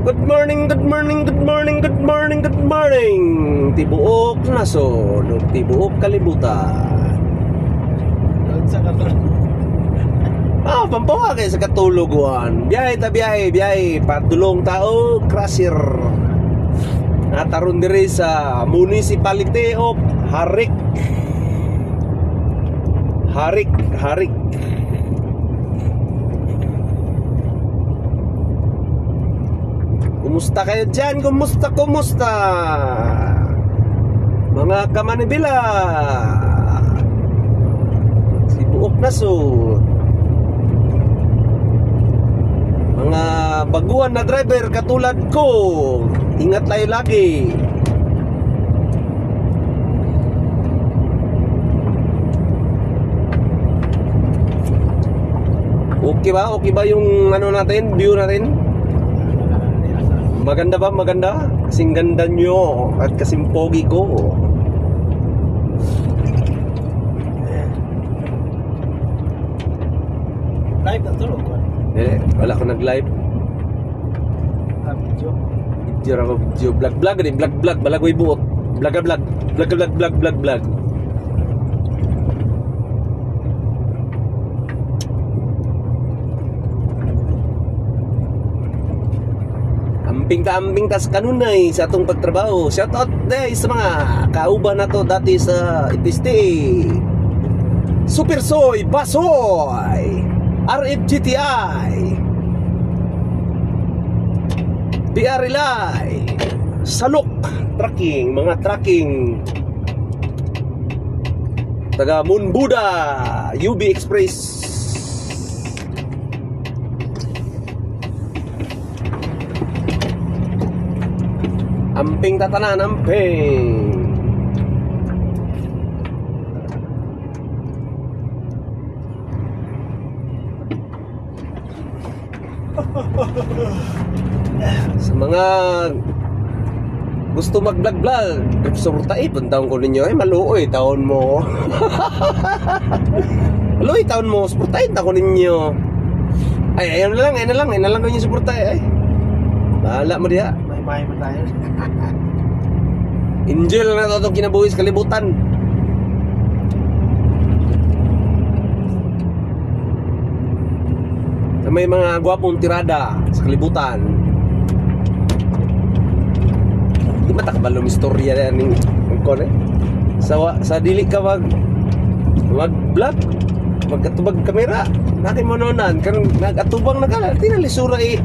Good morning, good morning, good morning, good morning, good morning. Tibuok nasod, tibuok kalibutan. Sa katulog. Pampawa kayo sa katuluguan. Biyahe, patulong tao, crusher. Nataron diri sa Municipality of Harik. Harik. Kumusta kayo dyan? Kumusta? Mga kamanibila, si Buok Nasod, mga baguhan na driver katulad ko, ingat tayo lagi. Okay ba yung ano natin, view natin? Maganda ba? Maganda? Kasing ganda nyo at kasing pogi ko. Live na tulog ko. Wala ko nag-live. Video. Video. Vlog. Balagoy buot. Vlog. Amping tas kanunay sa atong pagtrabaho. Shout out day sa mga kauban na to dati sa IPST. Super Soy, Basoy, RFGTI, BRLI, Salok, mga tracking, taga Moon Buddha, UB Express. Amping tatanan, amping. Sa mga gusto mag-vlog, surta puntaon ko ninyo. Maluoy taon mo. Maluoy taon mo, suportahin ta ko ninyo. Ayun na lang ko ninyo suportahin. Bahala mo diha. May mo tayo. Angel na ito kinabuhi sa kalibutan. Sa may mga gwapong tirada sa kalibutan. Di matakabalo ng istorya ng kon eh. Sa dili ka mag-vlog, magkatubag kamera. Natin mo nonan kan nagatubang na ka, tinalisura eh.